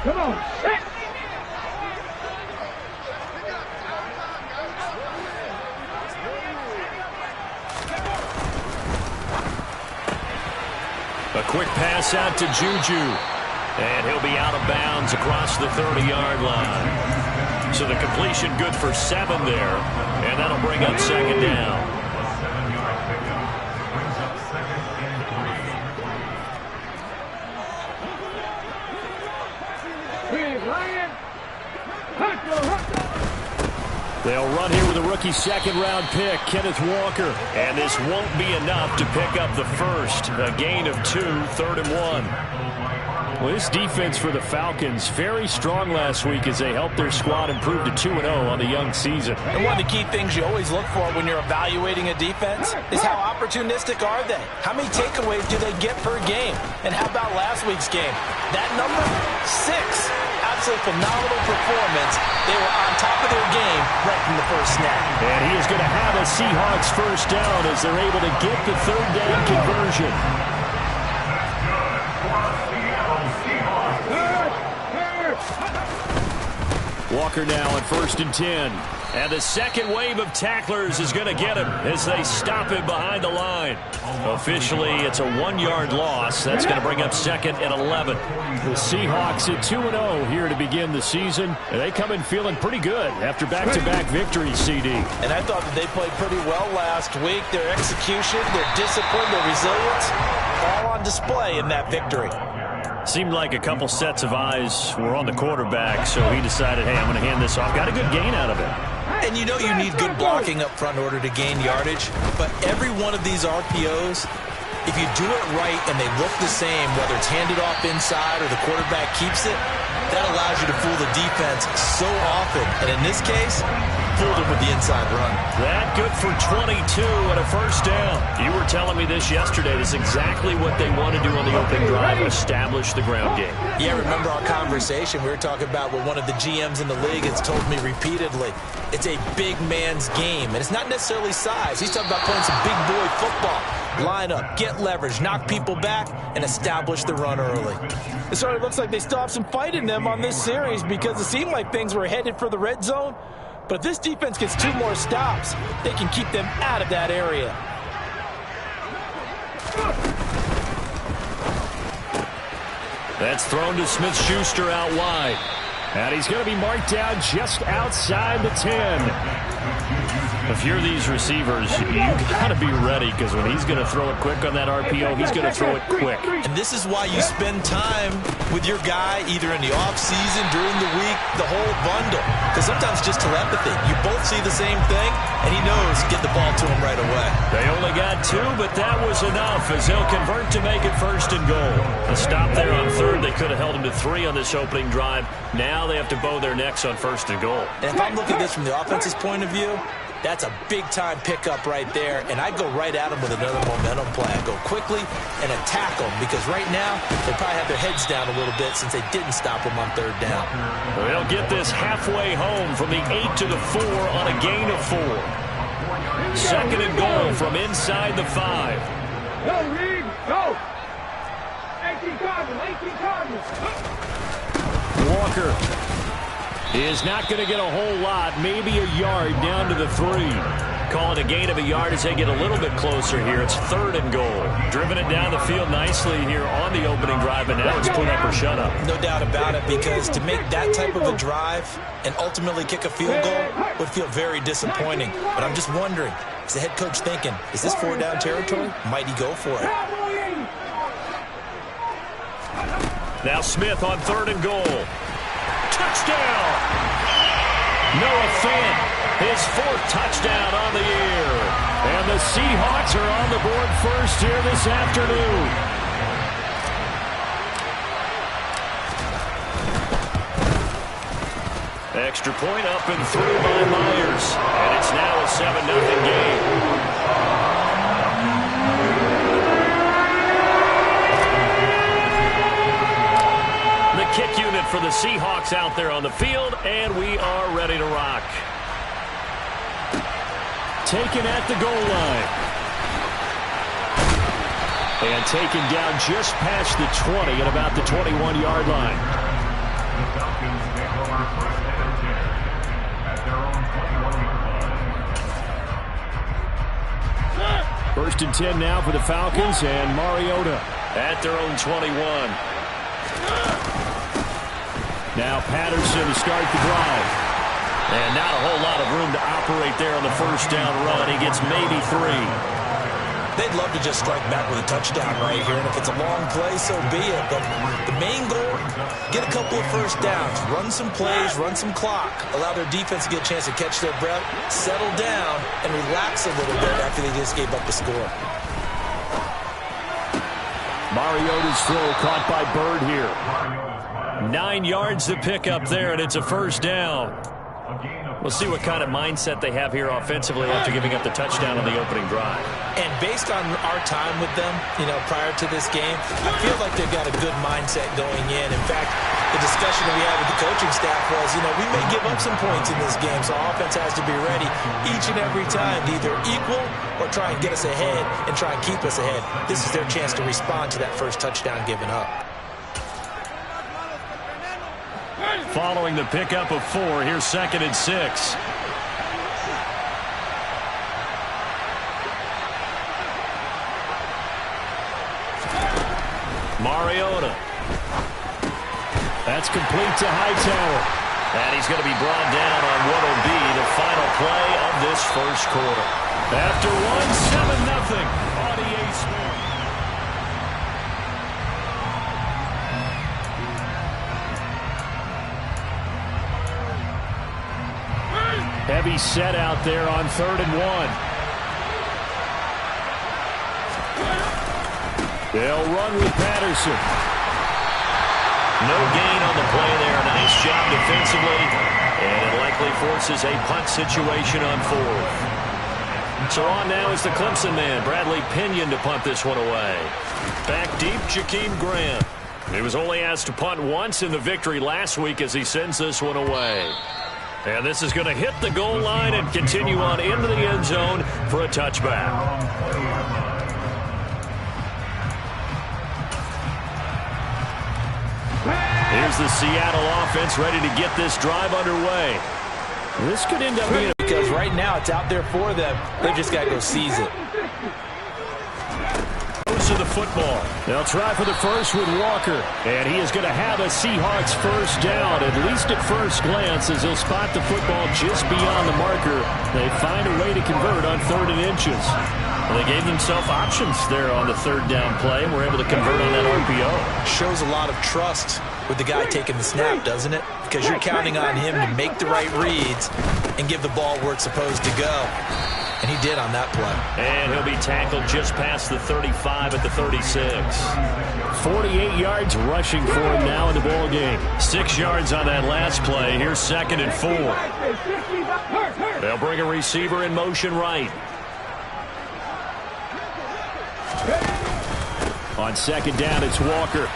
Come on. Set. A quick pass out to Juju. And he'll be out of bounds across the 30-yard line. So the completion good for 7 there. And that'll bring up second down. They'll run here with a rookie second-round pick, Kenneth Walker. And this won't be enough to pick up the first. A gain of 2, 3rd and 1. Well, this defense for the Falcons, very strong last week as they helped their squad improve to 2-0 on the young season. And one of the key things you always look for when you're evaluating a defense is how opportunistic are they? How many takeaways do they get per game? And how about last week's game? That number, 6. Absolutely phenomenal performance. They were on top of their game right from the first snap. And he is going to have a Seahawks first down as they're able to get the 3rd down conversion. Walker now on 1st and 10. And the second wave of tacklers is going to get him as they stop him behind the line. Officially, it's a 1-yard loss. That's going to bring up 2nd and 11. The Seahawks at 2-0 here to begin the season. And they come in feeling pretty good after back-to-back victories, CD. And I thought that they played pretty well last week. Their execution, their discipline, their resilience, all on display in that victory. Seemed like a couple sets of eyes were on the quarterback, so he decided, hey, I'm going to hand this off. Got a good gain out of it. And you know you need good blocking up front in order to gain yardage, but every one of these RPOs, if you do it right and they look the same, whether it's handed off inside or the quarterback keeps it, that allows you to fool the defense so often. And in this case, fooled him with the inside run. That good for 22 and a first down. You were telling me this yesterday. This is exactly what they want to do on the opening drive, establish the ground game. Yeah, remember our conversation. We were talking about what one of the GMs in the league has told me repeatedly. It's a big man's game, and it's not necessarily size. He's talking about playing some big boy football. Line up, get leverage, knock people back, and establish the run early. It sort of looks like they still have some fight in them on this series because it seemed like things were headed for the red zone. But if this defense gets 2 more stops, they can keep them out of that area. That's thrown to Smith-Schuster out wide. And he's going to be marked down just outside the 10. If you're these receivers, you got to be ready because when he's going to throw it quick on that RPO, he's going to throw it quick. And this is why you spend time with your guy either in the offseason, during the week, the whole bundle. Because sometimes just telepathy. You both see the same thing, and he knows get the ball to him right away. They only got 2, but that was enough as he'll convert to make it 1st and goal. A stop there on 3rd. They could have held him to 3 on this opening drive. Now they have to bow their necks on 1st and goal. And if I'm looking at this from the offense's point of view, that's a big-time pickup right there, and I'd go right at him with another momentum play. I'd go quickly and attack them because right now they probably have their heads down a little bit since they didn't stop them on 3rd down. They'll get this halfway home from the 8 to the 4 on a gain of 4. 2nd and goal from inside the 5. Go, Reed, go! 18 Cardinals. Walker is not going to get a whole lot, maybe a yard down to the 3. Call it a gain of a yard as they get a little bit closer here. It's 3rd and goal. Driven it down the field nicely here on the opening drive, and now it's put up or shut up. No doubt about it, because to make that type of a drive and ultimately kick a field goal would feel very disappointing. But I'm just wondering, is the head coach thinking, is this 4-down territory? Might he go for it? Now Smith on 3rd and goal. Touchdown! Noah Fant, his 4th touchdown on the year. And the Seahawks are on the board first here this afternoon. Extra point up and through by Myers. And it's now a 7-0 game. Kick unit for the Seahawks out there on the field, and we are ready to rock. Taken at the goal line. And taken down just past the 20 at about the 21-yard line. Falcons take over first and 10 at their own 21-yard line. First and 10 now for the Falcons, and Mariota at their own 21. Now Patterson to start the drive. And not a whole lot of room to operate there on the first down run. He gets maybe 3. They'd love to just strike back with a touchdown right here, and if it's a long play, so be it. But the main goal, get a couple of first downs, run some plays, run some clock, allow their defense to get a chance to catch their breath, settle down, and relax a little bit after they just gave up the score. Mariota's throw caught by Bird here. 9 yards to pick up there, and it's a first down. We'll see what kind of mindset they have here offensively after giving up the touchdown on the opening drive. And based on our time with them, prior to this game, I feel like they've got a good mindset going in. In fact, the discussion that we had with the coaching staff was, we may give up some points in this game, so offense has to be ready each and every time to either equal or try and get us ahead and try and keep us ahead. This is their chance to respond to that first touchdown given up. Following the pickup of 4, here's 2nd and 6. Mariota. That's complete to Hightower. And he's going to be brought down on what will be the final play of this first quarter. After one, 7-0. Audier Smith. Heavy set out there on 3rd and 1. They'll run with Patterson. No gain on the play there. Nice job defensively. And it likely forces a punt situation on 4th. So on now is the Clemson man, Bradley Pinion, to punt this one away. Back deep, Jakeem Grant. He was only asked to punt once in the victory last week as he sends this one away. And this is going to hit the goal line and continue on into the end zone for a touchback. Here's the Seattle offense ready to get this drive underway. This could end up being... Because right now it's out there for them. They've just got to go seize it. To the football. They'll try for the first with Walker. And he is going to have a Seahawks first down, at least at first glance, as he'll spot the football just beyond the marker. They find a way to convert on 3rd and inches. Well, they gave themselves options there on the 3rd down play and were able to convert on that RPO. Shows a lot of trust with the guy taking the snap, doesn't it? Because you're counting on him to make the right reads and give the ball where it's supposed to go. And he did on that play. And he'll be tackled just past the 35 at the 36. 48 yards rushing for him now in the ball game. 6 yards on that last play. Here's 2nd and 4. They'll bring a receiver in motion right. On 2nd down, it's Walker.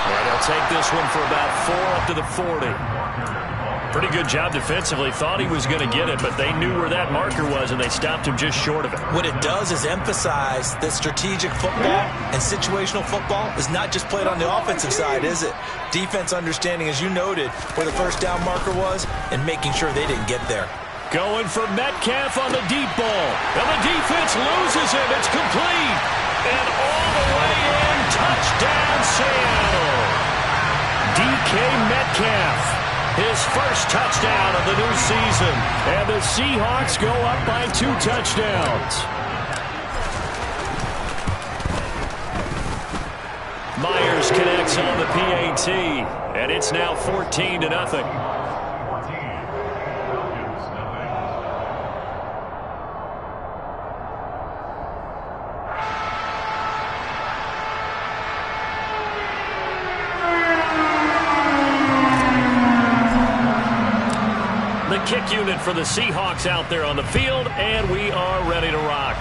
And they'll take this one for about 4 up to the 40. Pretty good job defensively. Thought he was going to get it, but they knew where that marker was, and they stopped him just short of it. What it does is emphasize that strategic football and situational football is not just played on the offensive side, is it? Defense understanding, as you noted, where the first down marker was and making sure they didn't get there. Going for Metcalf on the deep ball. And the defense loses him. It's complete. And all the way in. Touchdown, Seattle. DK Metcalf. His first touchdown of the new season. And the Seahawks go up by 2 touchdowns. Myers connects on the PAT. And it's now 14-0. Kick unit for the Seahawks out there on the field, and we are ready to rock.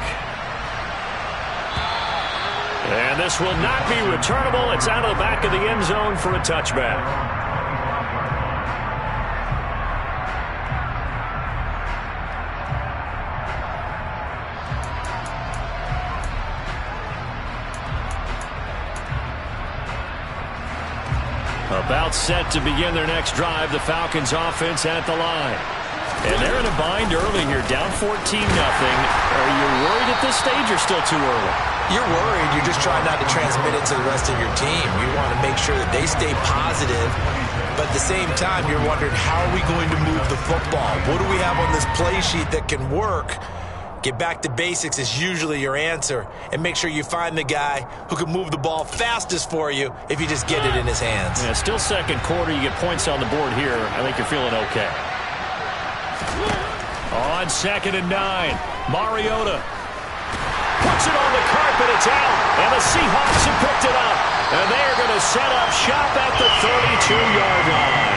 And this will not be returnable. It's out of the back of the end zone for a touchback. About set to begin their next drive, the Falcons offense at the line. And they're in a bind early here, down 14-0. Are you worried at this stage or still too early? You're worried. You're just trying not to transmit it to the rest of your team. You want to make sure that they stay positive. But at the same time, you're wondering, how are we going to move the football? What do we have on this play sheet that can work? Get back to basics is usually your answer. And make sure you find the guy who can move the ball fastest for you if you just get it in his hands. Yeah, still second quarter. You get points on the board here. I think you're feeling okay. On 2nd and 9, Mariota puts it on the carpet. It's out, and the Seahawks have picked it up. And they're going to set up shop at the 32-yard line.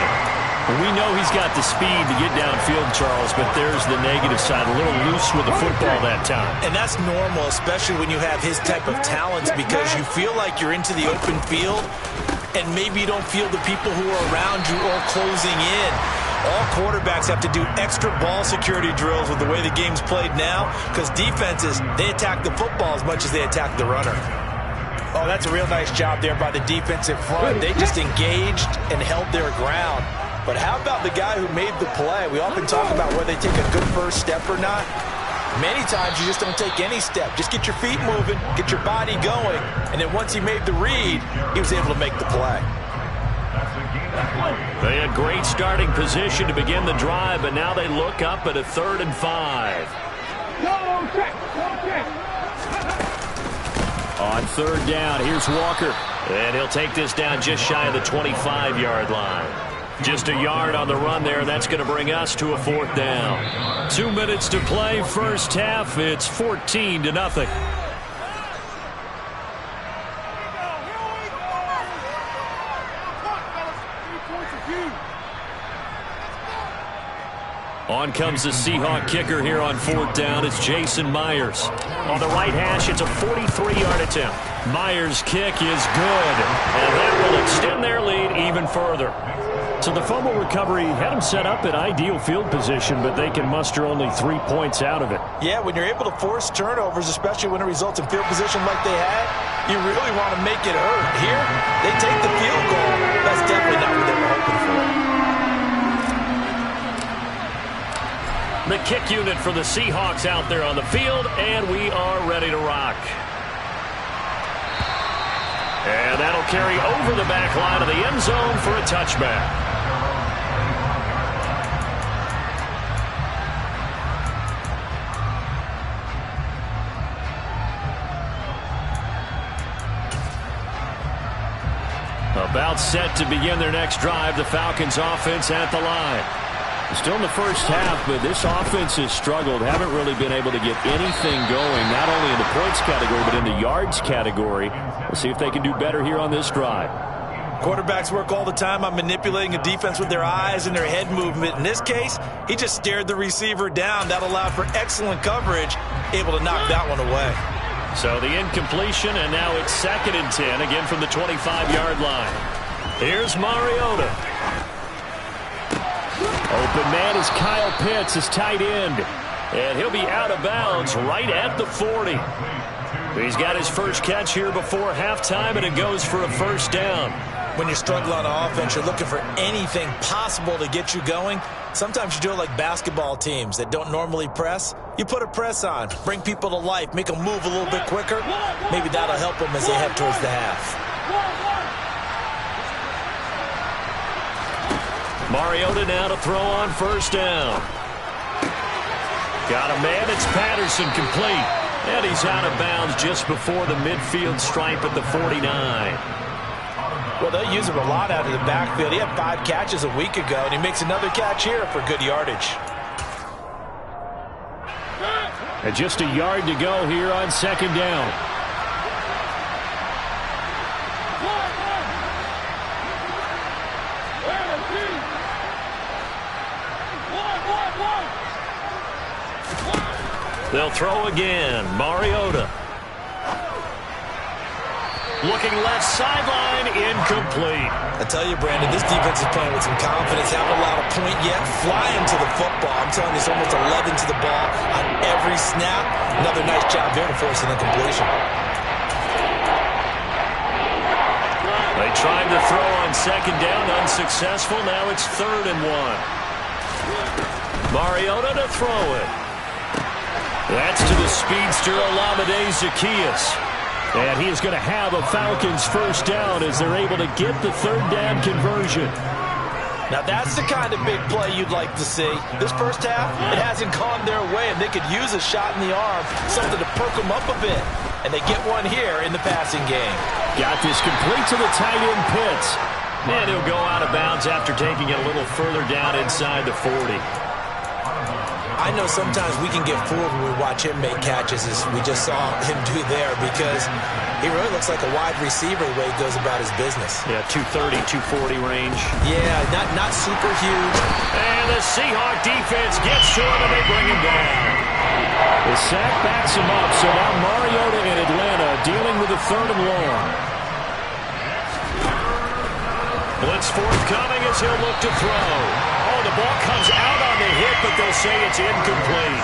We know he's got the speed to get downfield, Charles, but there's the negative side. A little loose with the football that time. And that's normal, especially when you have his type of talents, because you feel like you're into the open field, and maybe you don't feel the people who are around you or closing in. All quarterbacks have to do extra ball security drills with the way the game's played now, because defenses, they attack the football as much as they attack the runner. Oh, that's a real nice job there by the defensive front. They just engaged and held their ground. But how about the guy who made the play? We often talk about whether they take a good first step or not. Many times you just don't take any step. Just get your feet moving, get your body going, and then once he made the read, he was able to make the play. They had great starting position to begin the drive, but now they look up at a 3rd and 5. On 3rd down, here's Walker. And he'll take this down just shy of the 25-yard line. Just a yard on the run there. That's going to bring us to a 4th down. 2 minutes to play, first half. It's 14-0. On comes the Seahawk kicker here on 4th down. It's Jason Myers. On the right hash, it's a 43-yard attempt. Myers' kick is good, and that will extend their lead even further. So the fumble recovery had them set up in ideal field position, but they can muster only 3 points out of it. Yeah, when you're able to force turnovers, especially when it results in field position like they had, you really want to make it hurt. Here, they take the field goal. That's definitely not what they were hoping for. The kick unit for the Seahawks out there on the field, and we are ready to rock. And that'll carry over the back line of the end zone for a touchback. About set to begin their next drive, the Falcons offense at the line. Still in the first half, but this offense has struggled. Haven't really been able to get anything going, not only in the points category, but in the yards category. We'll see if they can do better here on this drive. Quarterbacks work all the time on manipulating a defense with their eyes and their head movement. In this case, he just stared the receiver down. That allowed for excellent coverage, able to knock that one away. So the incompletion, and now it's 2nd and 10, again from the 25-yard line. Here's Mariota. Open man is Kyle Pitts, his tight end. And he'll be out of bounds right at the 40. He's got his first catch here before halftime, and it goes for a 1st down. When you struggle on offense, you're looking for anything possible to get you going. Sometimes you do it like basketball teams that don't normally press. You put a press on, bring people to life, make them move a little bit quicker. Maybe that'll help them as they head towards the half. Mariota now to throw on 1st down. Got a man, it's Patterson, complete. And he's out of bounds just before the midfield stripe at the 49. Well, they'll use him a lot out of the backfield. He had 5 catches a week ago, and he makes another catch here for good yardage. And just a yard to go here on 2nd down. They'll throw again. Mariota. Looking left sideline, incomplete. I tell you, Brandon, this defense is playing with some confidence. Haven't allowed a point yet. Flying to the football. I'm telling you, it's almost 11 to the ball on every snap. Another nice job there to force an incompletion. They Trying to throw on second down, unsuccessful. Now it's 3rd and 1. Mariota to throw it. That's to the speedster, Olamide Zaccheaus. And he is going to have a Falcons first down as they're able to get the 3rd down conversion. Now that's the kind of big play you'd like to see. This first half, it hasn't gone their way, and they could use a shot in the arm, something to perk them up a bit. And they get one here in the passing game. Got this complete to the tight end Pitts. And he'll go out of bounds after taking it a little further down inside the 40. I know sometimes we can get fooled when we watch him make catches, as we just saw him do there, because he really looks like a wide receiver the way he goes about his business. Yeah, 230, 240 range. Yeah, not super huge. And the Seahawk defense gets to him, and they bring him down. The sack backs him up, so now Mariota in Atlanta dealing with a 3rd and long. Blitz forthcoming as he'll look to throw. Oh, the ball comes out on the hit, but they'll say it's incomplete.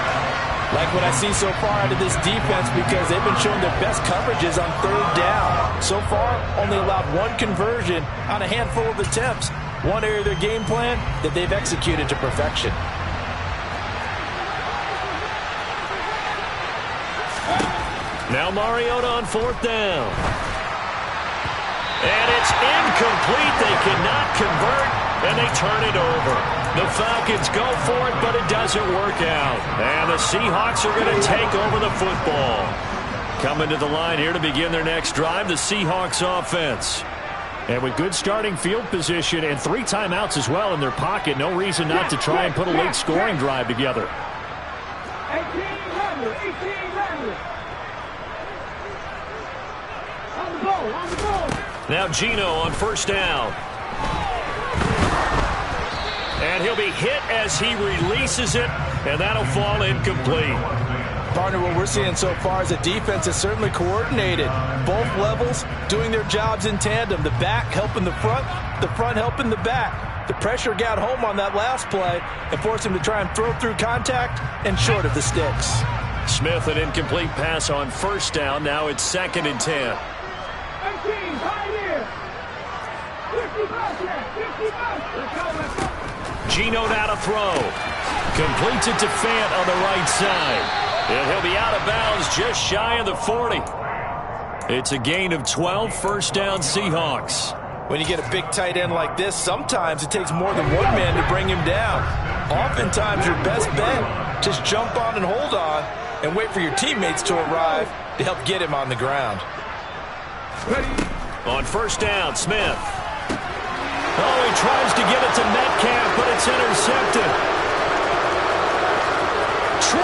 Like what I see so far out of this defense, because they've been showing their best coverages on 3rd down. So far, only allowed 1 conversion on a handful of attempts. One area of their game plan that they've executed to perfection. Now Mariota on 4th down. And it's incomplete. They cannot convert, and they turn it over. The Falcons go for it, but it doesn't work out. And the Seahawks are going to take over the football. Coming to the line here to begin their next drive, the Seahawks offense. And with good starting field position and 3 timeouts as well in their pocket, no reason not to try and put a late scoring drive together. 1800. On the ball. Now Geno on 1st down. And he'll be hit as he releases it, and that'll fall incomplete. Partner, what we're seeing so far is the defense is certainly coordinated. Both levels doing their jobs in tandem. The back helping the front helping the back. The pressure got home on that last play and forced him to try and throw through contact and short of the sticks. Smith, an incomplete pass on 1st down. Now it's 2nd and 10. 18, right here. 50 Geno now to throw. Completes it to Fant on the right side. And he'll be out of bounds just shy of the 40. It's a gain of 12, 1st down Seahawks. When you get a big tight end like this, sometimes it takes more than one man to bring him down. Oftentimes your best bet, just jump on and hold on and wait for your teammates to arrive to help get him on the ground. On 1st down, Smith. Oh, he tries to get it to Metcalf, but it's intercepted. 20.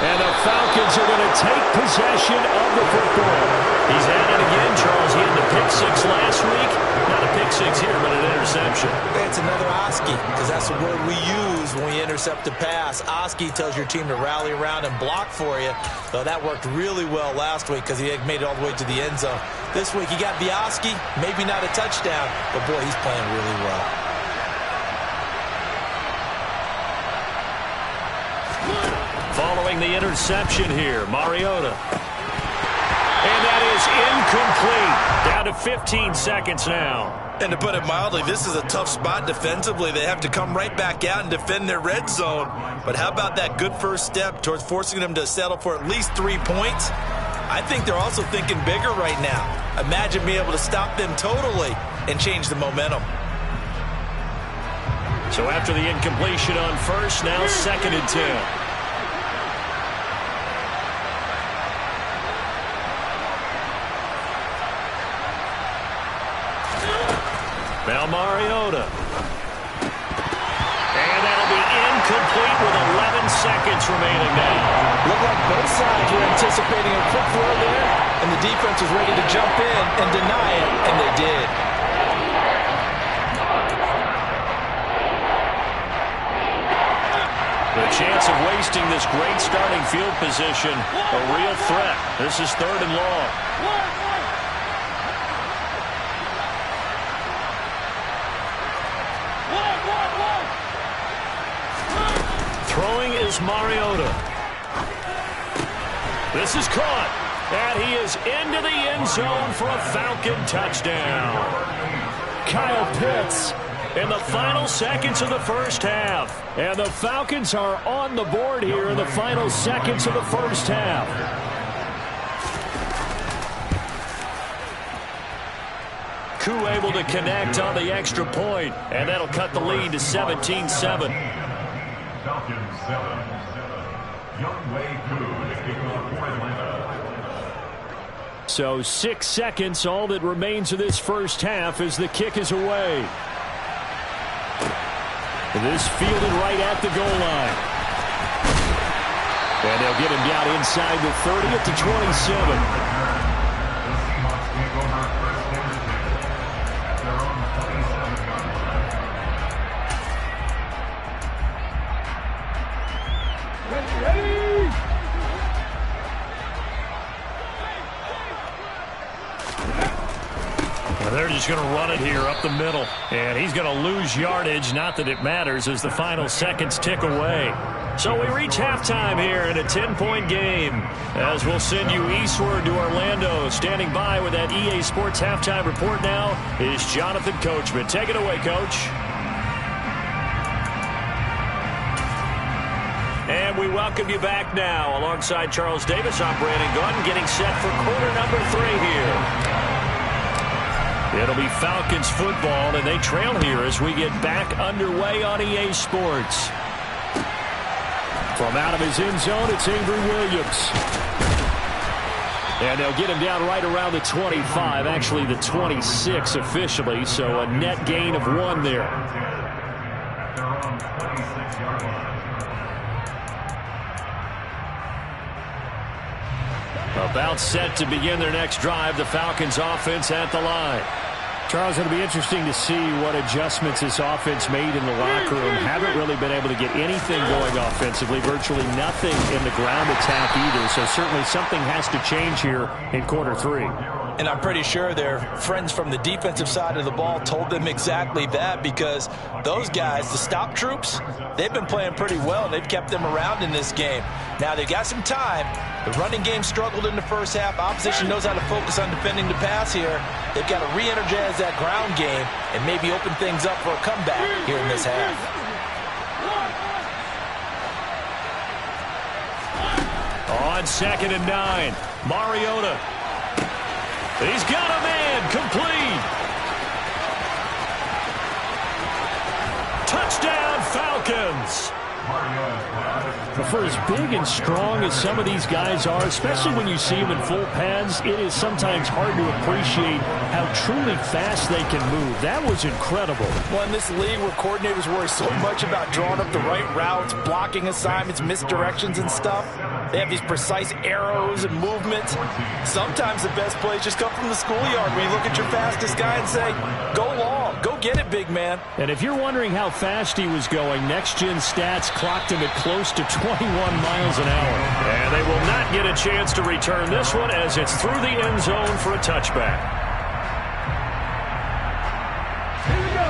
And the Falcons are going to take possession of the football. He's at it again, Charles. He had the pick 6 last week. Not a pick 6 here, but an interception. It's another Oski, because that's the word we use when we intercept a pass. Oski tells your team to rally around and block for you. Though that worked really well last week because he had made it all the way to the end zone. This week he got Oski, maybe not a touchdown, but boy, he's playing really well. Following the interception here, Mariota. And that is incomplete. Down to 15 seconds now. And to put it mildly, this is a tough spot defensively. They have to come right back out and defend their red zone. But how about that good first step towards forcing them to settle for at least 3 points? I think they're also thinking bigger right now. Imagine being able to stop them totally and change the momentum. So after the incompletion on 1st, now 2nd and 10. Now Mariota. And that'll be incomplete with 11 seconds remaining now. Looked like both sides were anticipating a quick throw there, and the defense was ready to jump in and deny it, and they did. The chance of wasting this great starting field position, a real threat. This is 3rd and long. Throwing is Mariota. This is caught. And he is into the end zone for a Falcon touchdown. Kyle Pitts in the final seconds of the first half. And the Falcons are on the board here in the final seconds of the first half. Koo able to connect on the extra point, and that'll cut the lead to 17-7. Falcons 7. Youngway Koo to kick off for Atlanta. So 6 seconds, all that remains of this first half as the kick is away. This fielded right at the goal line. And they'll get him down inside the 30 at the 27. They're just going to run it here up the middle. And he's going to lose yardage. Not that it matters as the final seconds tick away. So we reach halftime here in a 10-point game. As we'll send you eastward to Orlando. Standing by with that EA Sports halftime report now is Jonathan Coachman. Take it away, Coach. And we welcome you back now. Alongside Charles Davis, I'm Brandon Gunn, getting set for quarter number 3 here. It'll be Falcons football, and they trail here as we get back underway on EA Sports. From out of his end zone, it's Avery Williams. And they'll get him down right around the 25, actually the 26 officially, so a net gain of 1 there. About set to begin their next drive, the Falcons offense at the line. Charles, it'll be interesting to see what adjustments this offense made in the locker room. Haven't really been able to get anything going offensively, virtually nothing in the ground attack either, so certainly something has to change here in quarter 3. And I'm pretty sure their friends from the defensive side of the ball told them exactly that, because those guys, the stop troops, they've been playing pretty well. They've kept them around in this game. Now they've got some time. The running game struggled in the first half. Opposition knows how to focus on defending the pass here. They've got to re-energize that ground game and maybe open things up for a comeback here in this half. On 2nd and 9, Mariota. He's got a man, complete. Touchdown, Falcons. For as big and strong as some of these guys are, especially when you see them in full pads, it is sometimes hard to appreciate how truly fast they can move. That was incredible. Well, in this league where coordinators worry so much about drawing up the right routes, blocking assignments, misdirections and stuff, they have these precise arrows and movements. Sometimes the best plays just come from the schoolyard where you look at your fastest guy and say, go long, go get it, big man. And if you're wondering how fast he was going, next-gen stats clocked him at close to 21 miles an hour. And they will not get a chance to return this one as it's through the end zone for a touchback.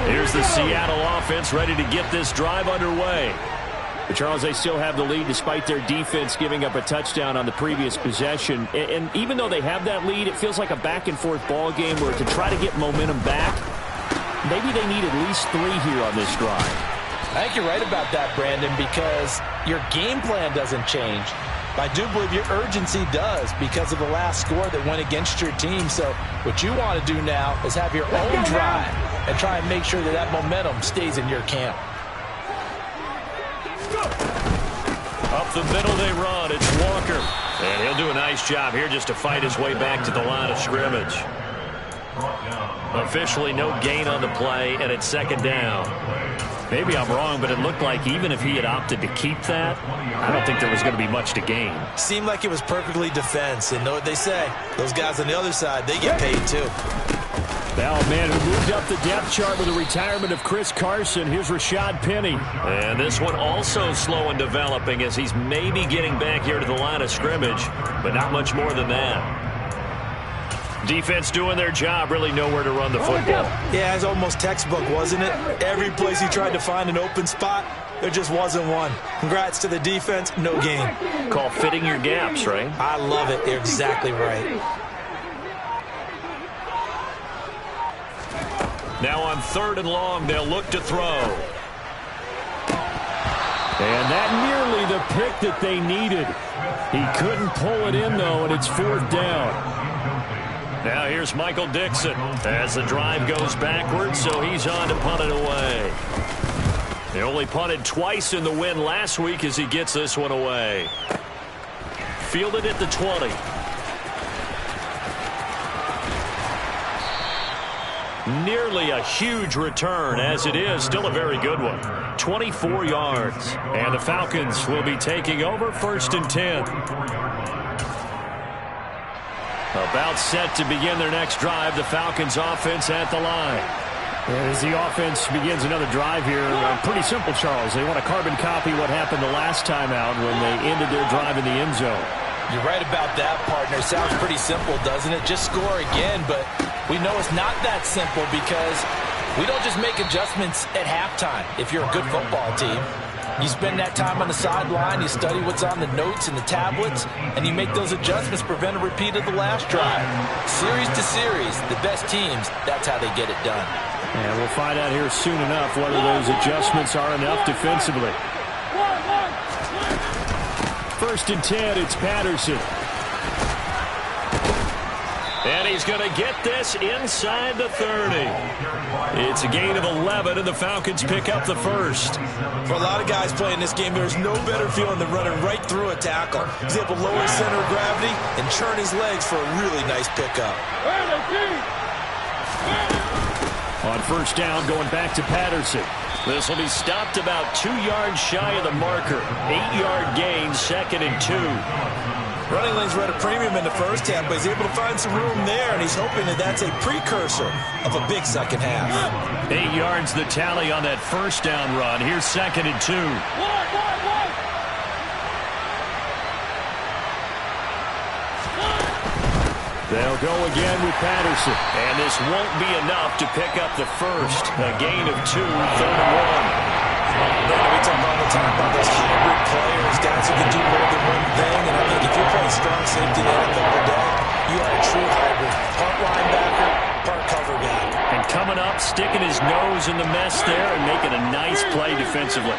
Here's the Seattle offense ready to get this drive underway. But Charles, they still have the lead despite their defense giving up a touchdown on the previous possession. And even though they have that lead, it feels like a back-and-forth ball game where to try to get momentum back, maybe they need at least 3 here on this drive. I think you're right about that, Brandon, because your game plan doesn't change. But I do believe your urgency does because of the last score that went against your team. So what you want to do now is have your own drive and try and make sure that that momentum stays in your camp. Up the middle they run. It's Walker. And he'll do a nice job here just to fight his way back to the line of scrimmage. Officially no gain on the play, and it's 2nd down. Maybe I'm wrong, but it looked like even if he had opted to keep that, I don't think there was going to be much to gain. Seemed like it was perfectly defense, and know what they say. Those guys on the other side, they get paid too. Now a man who moved up the depth chart with the retirement of Chris Carson. Here's Rashad Penny. And this one also slow in developing as he's maybe getting back here to the line of scrimmage, but not much more than that. Defense doing their job, really nowhere to run the football. Yeah, it's almost textbook, wasn't it? Every place he tried to find an open spot, there just wasn't one. Congrats to the defense, no gain. Call fitting your gaps, right? I love it. You're exactly right. Now on 3rd and long, they'll look to throw. And that nearly the pick that they needed. He couldn't pull it in, though, and it's 4th down. Now here's Michael Dixon as the drive goes backwards, so he's on to punt it away. They only punted twice in the win last week as he gets this one away. Fielded at the 20. Nearly a huge return, as it is still a very good one. 24 yards. And the Falcons will be taking over 1st and 10. About set to begin their next drive. The Falcons offense at the line. As the offense begins another drive here, pretty simple, Charles. They want to carbon copy what happened the last time out when they ended their drive in the end zone. You're right about that, partner. Sounds pretty simple, doesn't it? Just score again, but we know it's not that simple because we don't just make adjustments at halftime if you're a good football team. You spend that time on the sideline, you study what's on the notes and the tablets, and you make those adjustments, prevent a repeat of the last drive. Series to series, the best teams, that's how they get it done. And we'll find out here soon enough whether those adjustments are enough defensively. 1st and 10, it's Patterson. And he's going to get this inside the 30. It's a gain of 11, and the Falcons pick up the first. For a lot of guys playing this game, there's no better feeling than running right through a tackle. He's able to lower his center of gravity and churn his legs for a really nice pickup. On 1st down, going back to Patterson. This will be stopped about 2 yards shy of the marker. 8-yard gain, 2nd and 2. Running lanes were at a premium in the first half, but he's able to find some room there, and he's hoping that that's a precursor of a big second half. 8 yards the tally on that 1st down run. Here's 2nd and 2. They'll go again with Patterson. And this won't be enough to pick up the first. A gain of 2, 3rd and 1. We talk all the time about those hybrid players, guys who can do more than one thing. And I think if you're playing strong safety in the NFL today, you are a true hybrid. Part linebacker, part cover guy. And coming up, sticking his nose in the mess there and making a nice play defensively.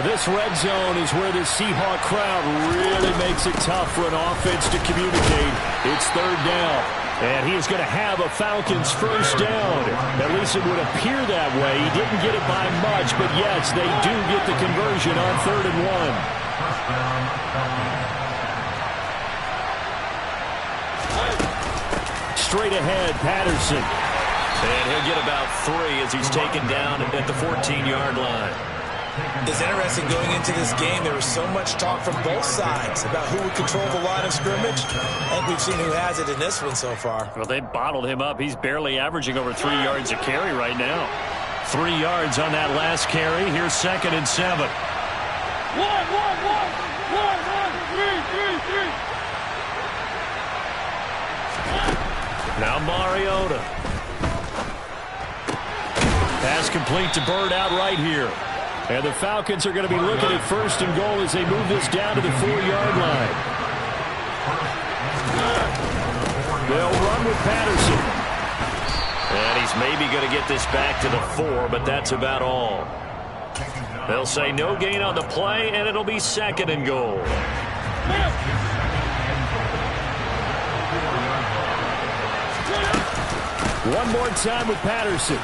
This red zone is where the Seahawk crowd really makes it tough for an offense to communicate. It's 3rd down. And he is going to have a Falcons 1st down. At least it would appear that way. He didn't get it by much, but yes, they do get the conversion on 3rd and 1. Straight ahead, Patterson. And he'll get about 3 as he's taken down at the 14-yard line. It's interesting going into this game. There was so much talk from both sides about who would control the line of scrimmage. I think we've seen who has it in this one so far. Well, they bottled him up. He's barely averaging over 3 yards a carry right now. 3 yards on that last carry. Here's 2nd and 7. Now Mariota. Pass complete to Bird out right here. And the Falcons are going to be looking at 1st and goal as they move this down to the 4-yard line. They'll run with Patterson. And he's maybe going to get this back to the 4, but that's about all. They'll say no gain on the play, and it'll be 2nd and goal. One more time with Patterson.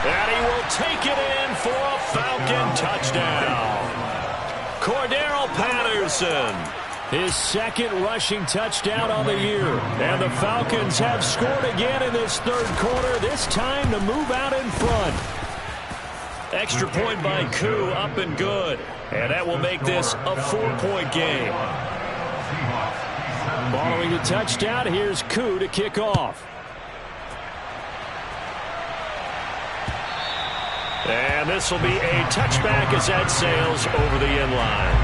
And he will take it in for a Falcon touchdown. Cordarrelle Patterson. His 2nd rushing touchdown on the year. And the Falcons have scored again in this 3rd quarter, this time to move out in front. Extra point by Koo, up and good. And that will make this a 4-point game. Following the touchdown, here's Koo to kick off. And this will be a touchback as that sails over the end line.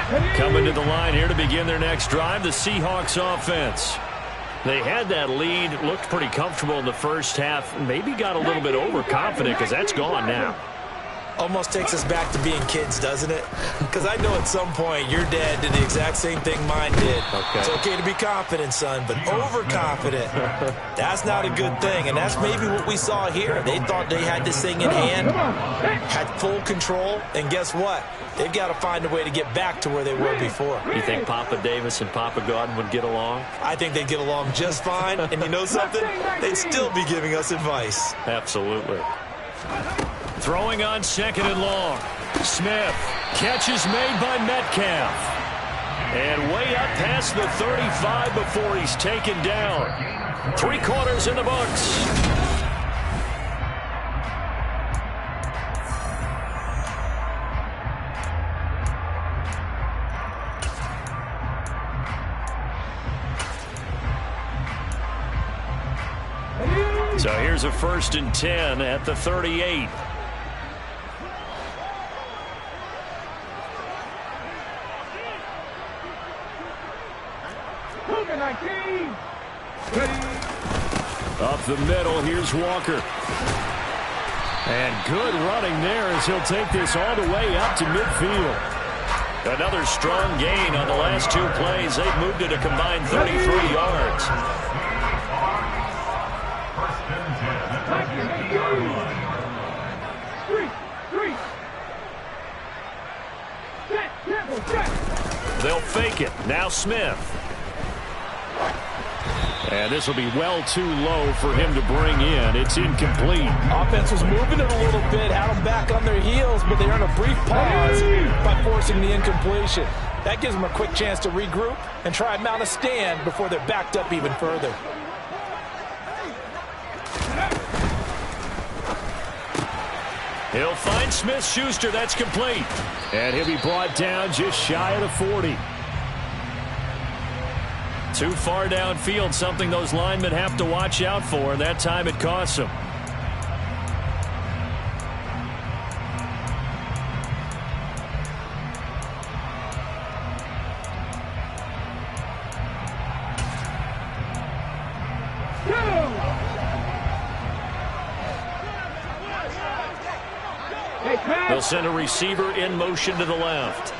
Coming to the line here to begin their next drive, the Seahawks offense. They had that lead, looked pretty comfortable in the first half, maybe got a little bit overconfident because that's gone now. Almost takes us back to being kids, doesn't it? Because I know at some point your dad did the exact same thing mine did. Okay. It's okay to be confident, son, but overconfident, that's not a good thing. And that's maybe what we saw here. They thought they had this thing in hand, had full control, and guess what? They've got to find a way to get back to where they were before. You think Papa Davis and Papa Godwin would get along? I think they'd get along just fine. And you know something? They'd still be giving us advice. Absolutely. Throwing on 2nd and long. Smith. Catch is made by Metcalf. And way up past the 35 before he's taken down. 3 quarters in the books. So here's a 1st and 10 at the 38. Up the middle, here's Walker. And good running there as he'll take this all the way up to midfield. Another strong gain on the last 2 plays. They've moved it a combined 33 yards. They'll fake it. Now Smith. And this will be well too low for him to bring in. It's incomplete. Offense was moving it a little bit, had them back on their heels, but they earned a brief pause by forcing the incompletion. That gives them a quick chance to regroup and try and mount a stand before they're backed up even further. He'll find Smith-Schuster. That's complete. And he'll be brought down just shy of the 40. Too far downfield, something those linemen have to watch out for, and that time it costs them. They'll send a receiver in motion to the left.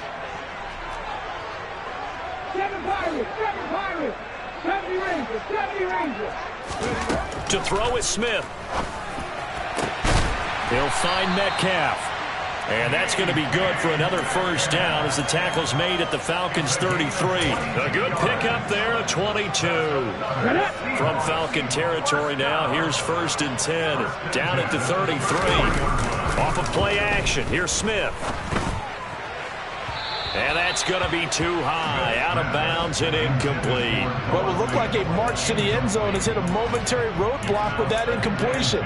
70 Rangers. To throw is Smith. He'll find Metcalf. And that's going to be good for another 1st down as the tackle's made at the Falcons' 33. A good pickup there at 22. From Falcon territory now, here's 1st and 10. Down at the 33. Off of play action, here's Smith. And that's going to be too high, out of bounds and incomplete. What would look like a march to the end zone has hit a momentary roadblock with that incompletion.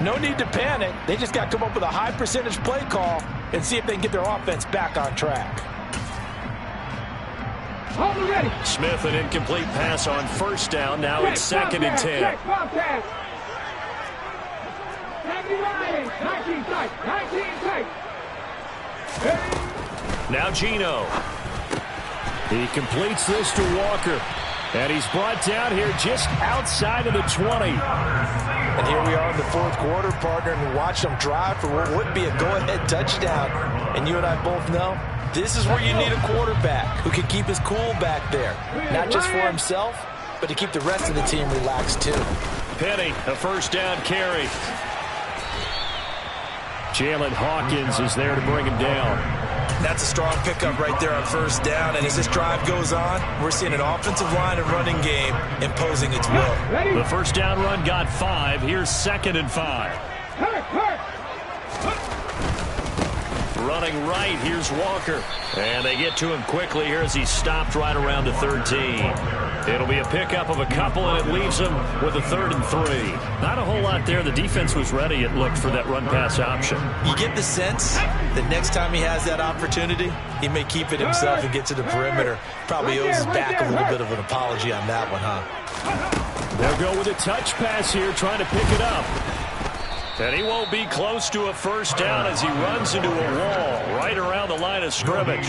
No need to panic. They just got to come up with a high percentage play call and see if they can get their offense back on track. Smith, an incomplete pass on 1st down. Now it's 2nd and 10. Now Geno. He completes this to Walker. And he's brought down here just outside of the 20. And here we are in the 4th quarter, partner, and watch them drive for what would be a go-ahead touchdown. And you and I both know this is where you need a quarterback who can keep his cool back there. Not just for himself, but to keep the rest of the team relaxed too. Penny, a 1st down carry. Jalen Hawkins is there to bring him down. That's a strong pickup right there on 1st down. And as this drive goes on, we're seeing an offensive line and running game imposing its will. The 1st down run got 5. Here's 2nd and 5. Running right, here's Walker. And they get to him quickly here as he's stopped right around the 13. It'll be a pickup of a couple, and it leaves them with a 3rd and 3. Not a whole lot there. The defense was ready, it looked, for that run-pass option. You get the sense that next time he has that opportunity, he may keep it himself and get to the perimeter. Probably owes his back a little bit of an apology on that one, huh? They'll go with a touch pass here, trying to pick it up. And he won't be close to a 1st down as he runs into a wall right around the line of scrimmage.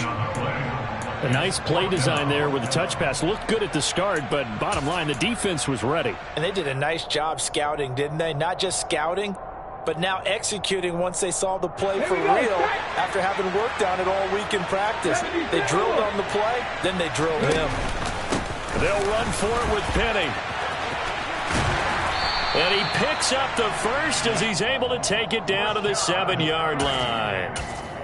A nice play design there with the touch pass. Looked good at the start, but bottom line, the defense was ready. And they did a nice job scouting, didn't they? Not just scouting, but now executing once they saw the play for real after having worked on it all week in practice. They drilled on the play, then they drilled him. They'll run for it with Penny. And he picks up the first as he's able to take it down to the 7-yard line.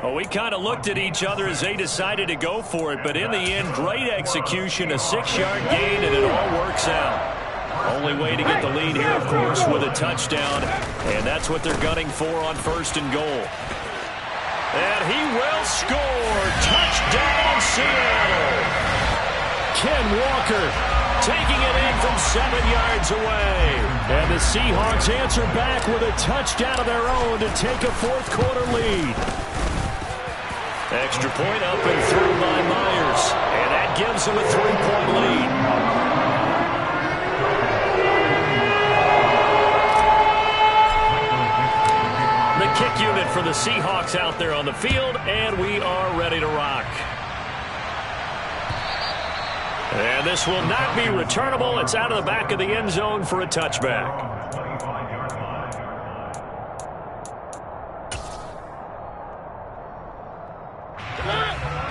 Well, we kind of looked at each other as they decided to go for it, but in the end, great execution, a 6-yard gain, and it all works out. Only way to get the lead here, of course, with a touchdown, and that's what they're gunning for on 1st and goal. And he will score. Touchdown, Seattle. Ken Walker taking it in from 7 yards away. And the Seahawks answer back with a touchdown of their own to take a 4th quarter lead. Extra point up and through by Myers. And that gives them a 3-point lead. The kick unit for the Seahawks out there on the field, and we are ready to rock. And this will not be returnable. It's out of the back of the end zone for a touchback.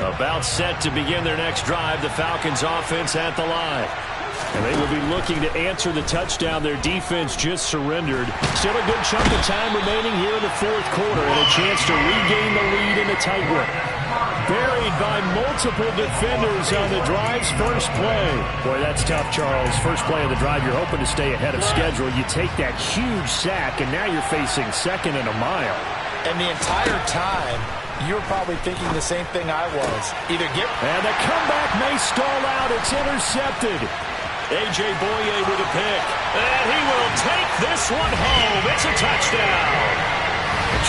About set to begin their next drive, the Falcons offense at the line. And they will be looking to answer the touchdown their defense just surrendered. Still a good chunk of time remaining here in the 4th quarter and a chance to regain the lead in a tight one. Buried by multiple defenders on the drive's first play. Boy, that's tough, Charles. First play of the drive, you're hoping to stay ahead of schedule. You take that huge sack, and now you're facing 2nd and a mile. And the entire time, you were probably thinking the same thing I was. Either get... And the comeback may stall out. It's intercepted. A.J. Boye with a pick. And he will take this one home. It's a touchdown.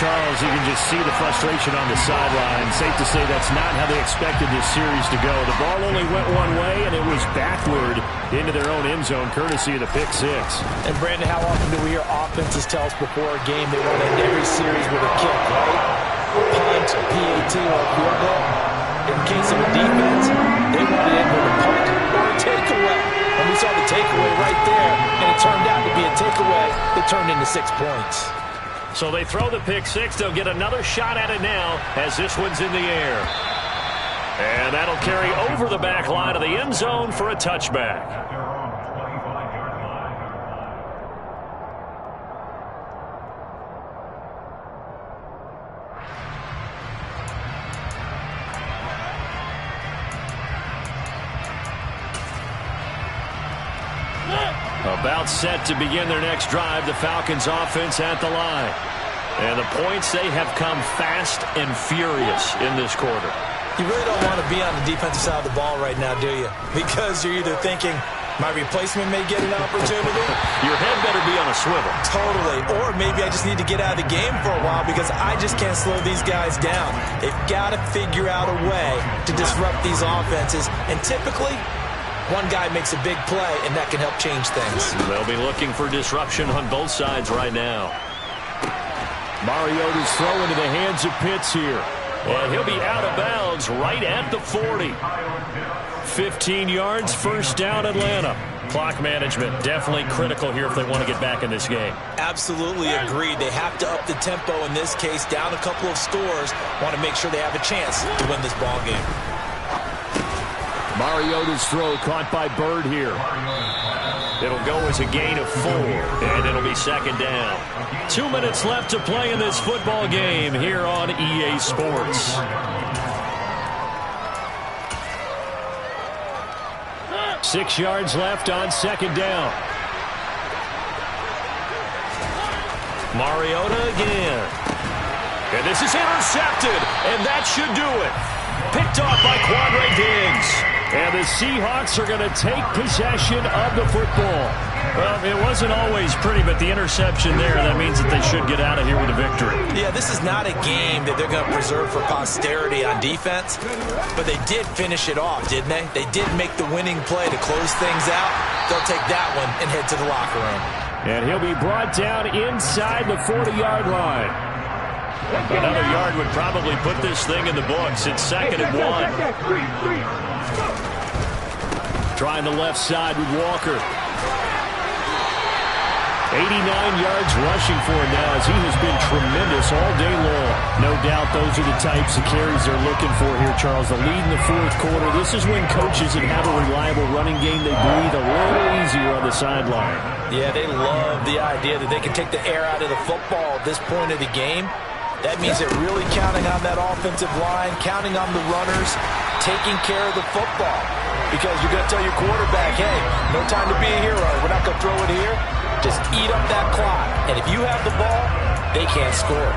Charles, you can just see the frustration on the sideline. Safe to say that's not how they expected this series to go. The ball only went one way, and it was backward into their own end zone, courtesy of the pick 6. And, Brandon, how often do we hear offenses tell us before a game they want to end every series with a kick, right? Punt, PAT, or a field goal. In the case of a defense, they want to end with a punt or a takeaway. And we saw the takeaway right there, and it turned out to be a takeaway that turned into 6 points. So they throw the pick 6. They'll get another shot at it now as this one's in the air. And that'll carry over the back line of the end zone for a touchback. About set to begin their next drive, the Falcons offense at the line. And the points, they have come fast and furious in this quarter. You really don't want to be on the defensive side of the ball right now, do you? Because you're either thinking, my replacement may get an opportunity. Your head better be on a swivel. Totally. Or maybe I just need to get out of the game for a while because I just can't slow these guys down. They've got to figure out a way to disrupt these offenses. And typically, one guy makes a big play, and that can help change things. They'll be looking for disruption on both sides right now. Mariota's throw into the hands of Pitts here. And he'll be out of bounds right at the 40. 15 yards, first down, Atlanta. Clock management definitely critical here if they want to get back in this game. Absolutely agreed. They have to up the tempo in this case, down a couple of scores. Want to make sure they have a chance to win this ball game. Mariota's throw caught by Bird here. It'll go as a gain of 4, and it'll be second down. 2 minutes left to play in this football game here on EA Sports. Six yards left on second down. Mariota again. And this is intercepted, and that should do it. Picked off by Quandre Diggs. And the Seahawks are going to take possession of the football. Well, it wasn't always pretty, but the interception there, that means that they should get out of here with a victory. Yeah, this is not a game that they're going to preserve for posterity on defense, but they did finish it off, didn't they? They did make the winning play to close things out. They'll take that one and head to the locker room. And he'll be brought down inside the 40-yard line. Another yard would probably put this thing in the books. It's 2nd and 1. Trying the left side with Walker. 89 yards rushing for him now as he has been tremendous all day long. No doubt those are the types of carries they're looking for here, Charles. The lead in the fourth quarter. This is when coaches that have a reliable running game, they breathe a little easier on the sideline. Yeah, they love the idea that they can take the air out of the football at this point of the game. That means they're really counting on that offensive line, counting on the runners, taking care of the football. Because you're going to tell your quarterback, hey, no time to be a hero. We're not going to throw it here. Just eat up that clock. And if you have the ball, they can't score.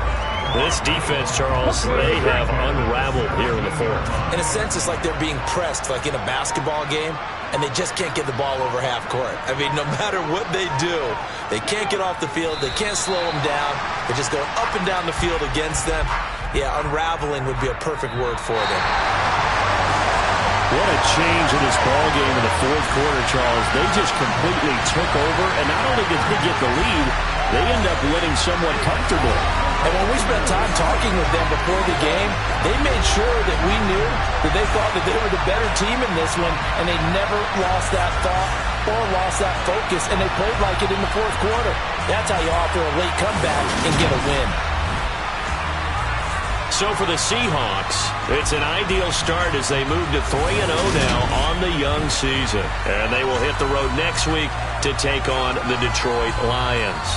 This defense, Charles, they have unraveled here in the fourth. In a sense, it's like they're being pressed, like in a basketball game, and they just can't get the ball over half court. I mean, no matter what they do, they can't get off the field. They can't slow them down. They're just going up and down the field against them. Yeah, unraveling would be a perfect word for them. What a change in this ball game in the fourth quarter, Charles. They just completely took over, and not only did they get the lead, they end up winning somewhat comfortable. And when we spent time talking with them before the game, they made sure that we knew that they thought that they were the better team in this one, and they never lost that thought or lost that focus, and they played like it in the fourth quarter. That's how you offer a late comeback and get a win. So for the Seahawks, it's an ideal start as they move to 3-0 now on the young season. And they will hit the road next week to take on the Detroit Lions.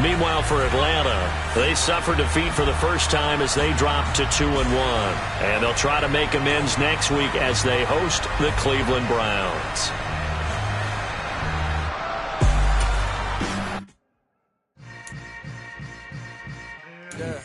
Meanwhile, for Atlanta, they suffered defeat for the first time as they dropped to 2-1. And they'll try to make amends next week as they host the Cleveland Browns. Yeah.